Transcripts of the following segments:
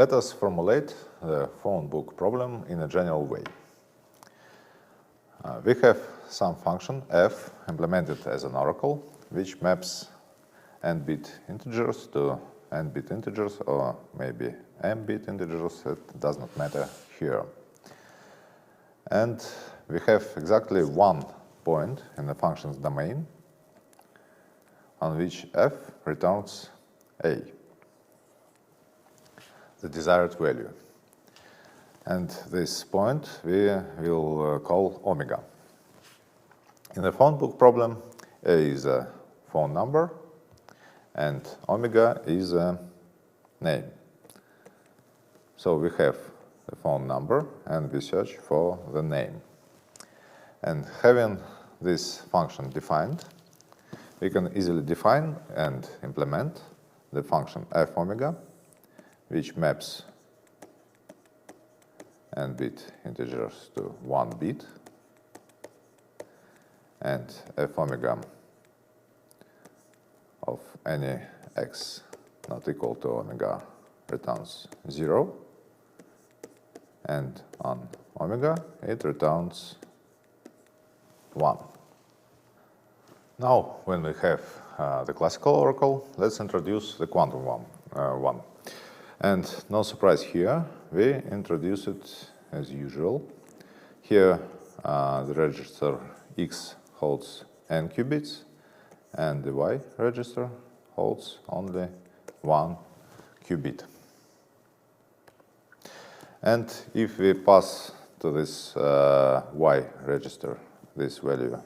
let us formulate the phone book problem in a general way. We have some function f implemented as an oracle, which maps n-bit integers to n-bit integers, or maybe m-bit integers, it does not matter here. And we have exactly one point in the function's domain on which f returns a, the desired value. And this point we will call omega. In the phone book problem, a is a phone number and omega is a name. So we have the phone number and we search for the name. And having this function defined, we can easily define and implement the function f omega, which maps n-bit integers to 1 bit, and f omega of any x not equal to omega returns 0, and on omega it returns 1. Now, when we have the classical oracle, let's introduce the quantum one. And no surprise here, we introduce it as usual. Here the register X holds n qubits, and the Y register holds only 1 qubit. And if we pass to this Y register this value,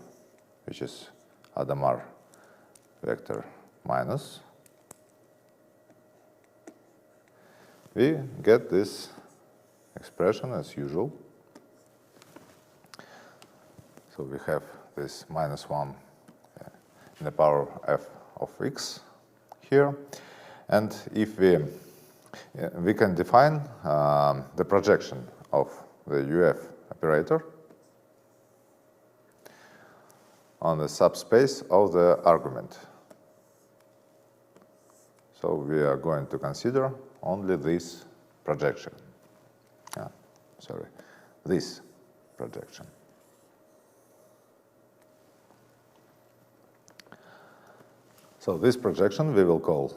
which is Hadamard vector minus, we get this expression as usual. So we have this minus 1 in the power f of x here. And if we can define the projection of the UF operator on the subspace of the argument. So we are going to consider only this projection. This projection. So this projection we will call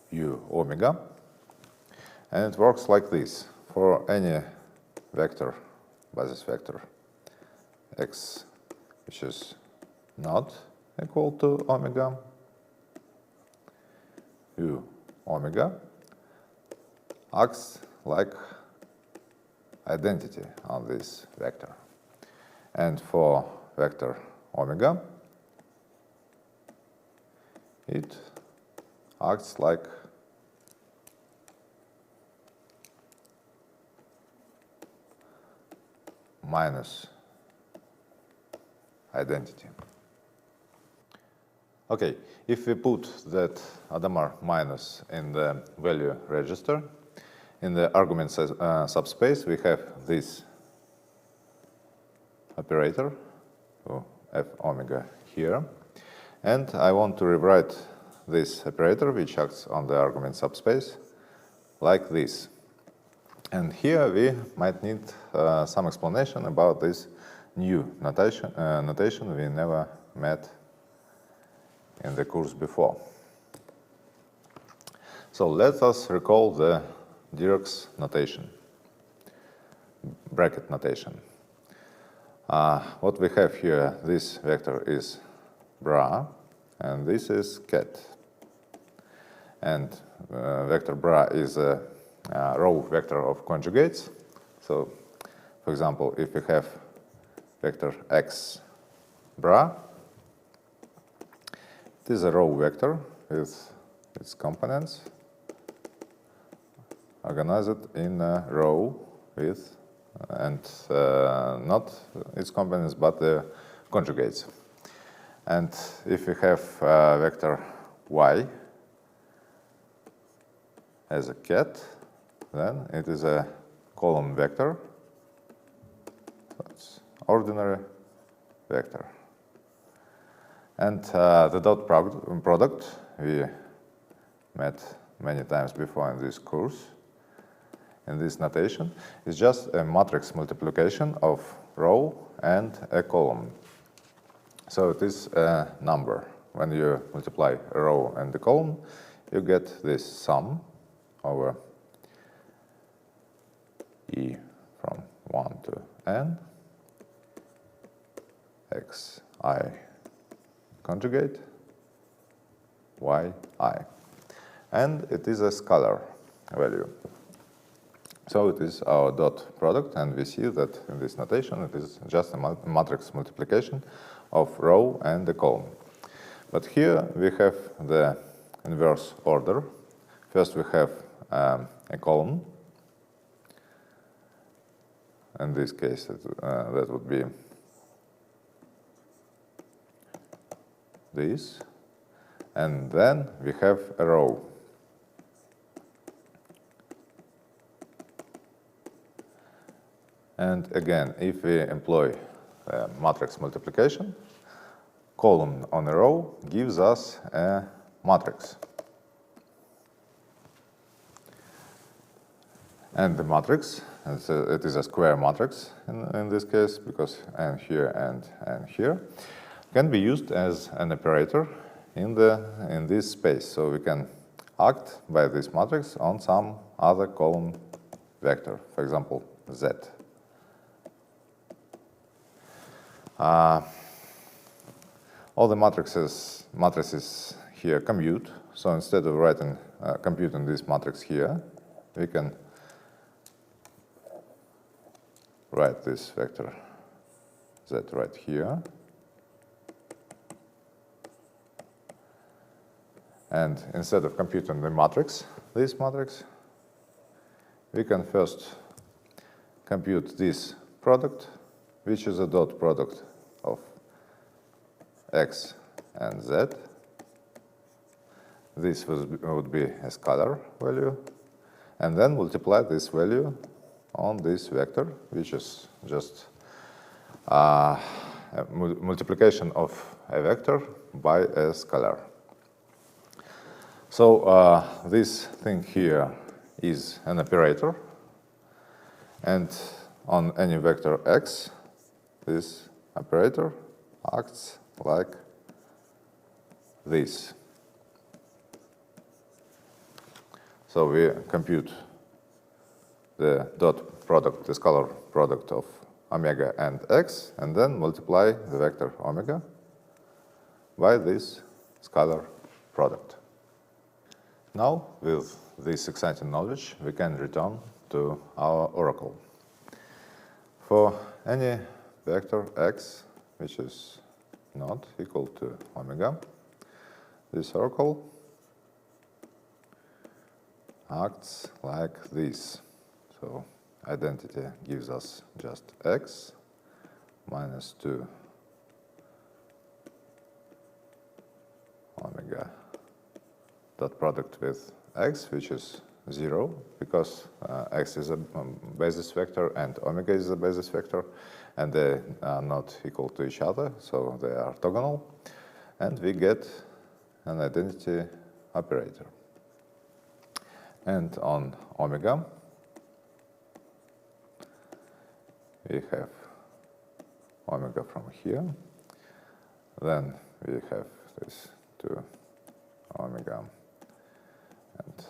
U omega, and it works like this. For any vector, basis vector x, which is not equal to omega, U omega acts like identity on this vector. And for vector omega, it acts like minus identity. Okay, if we put that Hadamard minus in the value register, in the argument subspace, we have this operator, so f omega here. And I want to rewrite this operator, which acts on the argument subspace, like this. And here we might need some explanation about this new notation we never met in the course before. So let us recall the Dirac's notation, bracket notation. What we have here, this vector is bra, and this is cat. And vector bra is a row vector of conjugates. So, for example, if we have vector x bra, it is a row vector with its components organized in a row with, and not its components, but the conjugates. And if we have vector y as a cat, then it is a column vector. That's ordinary vector. And the dot product we met many times before in this course in this notation is just a matrix multiplication of row and a column. So it is a number. When you multiply a row and a column, you get this sum over e from 1 to n xi conjugate yi. And it is a scalar value. So it is our dot product, and we see that in this notation it is just a matrix multiplication of row and the column. But here we have the inverse order. First we have a column. In this case, that would be this. And then we have a row. And again, if we employ matrix multiplication, column on a row gives us a matrix. And the matrix, it is a square matrix in this case, because n here and here, can be used as an operator in this space. So we can act by this matrix on some other column vector, for example, z. All the matrices here commute. So instead of writing computing this matrix here, we can write this vector z right here. And instead of computing the matrix, this matrix, we can first compute this product, which is a dot product of x and z. This would be a scalar value. And then multiply this value on this vector, which is just a multiplication of a vector by a scalar. So this thing here is an operator, and on any vector x, this operator acts like this. So we compute the dot product, the scalar product of omega and x, and then multiply the vector omega by this scalar product. Now, with this exciting knowledge, we can return to our oracle. For any vector x which is not equal to omega, this oracle acts like this. So identity gives us just x minus 2 omega dot product with x, which is 0, because x is a basis vector and omega is a basis vector, and they are not equal to each other, so they are orthogonal, and we get an identity operator. And on omega, we have omega from here, then we have this 2 omega and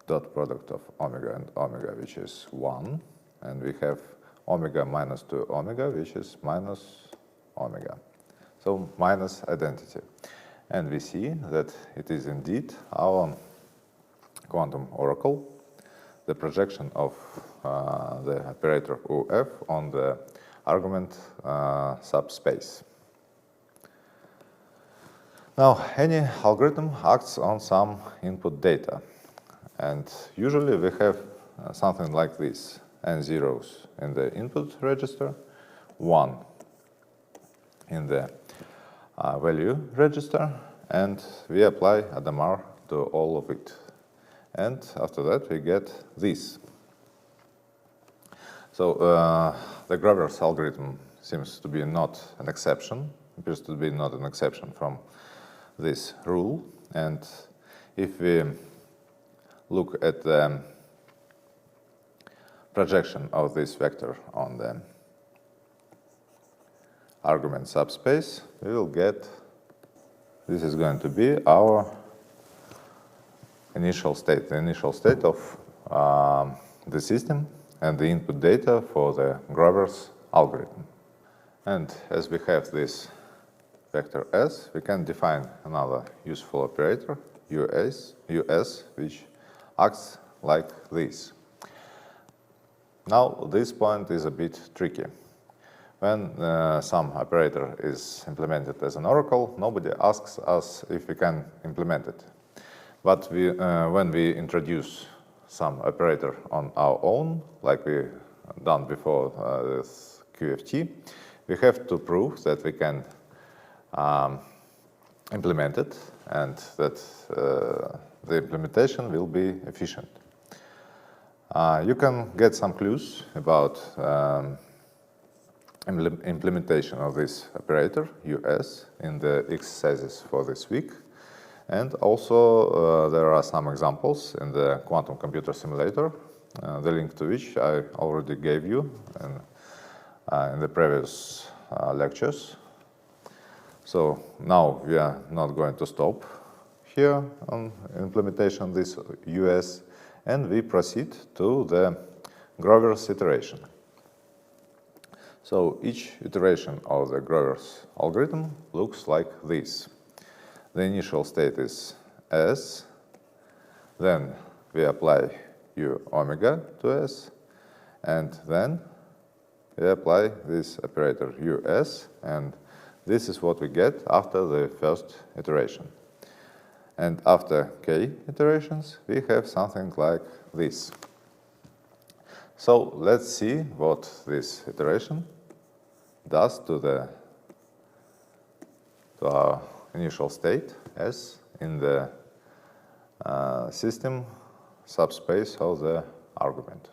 dot product of omega and omega, which is 1, and we have omega minus 2 omega, which is minus omega. So minus identity. And we see that it is indeed our quantum oracle, the projection of the operator UF on the argument subspace. Now, any algorithm acts on some input data, and usually we have something like this: n zeros in the input register, 1 in the value register, and we apply Adamar to all of it. And after that, we get this. So the Grover's algorithm seems to be not an exception, appears to be not an exception from this rule. And if we look at the projection of this vector on the argument subspace, we will get, this is going to be our initial state, the initial state of the system and the input data for the Grover's algorithm. And as we have this vector S, we can define another useful operator, US, which acts like this. Now, this point is a bit tricky. When some operator is implemented as an oracle, nobody asks us if we can implement it. But when we introduce some operator on our own, like we done before with QFT, we have to prove that we can implement it and that the implementation will be efficient. You can get some clues about implementation of this operator, US, in the exercises for this week. And also there are some examples in the quantum computer simulator, the link to which I already gave you in the previous lectures. So now we are not going to stop here on implementation of this US, and we proceed to the Grover's iteration. So each iteration of the Grover's algorithm looks like this. The initial state is S, then we apply U omega to S, and then we apply this operator US, and this is what we get after the first iteration. And after k iterations, we have something like this. So let's see what this iteration does to our initial state S in the system subspace of the argument.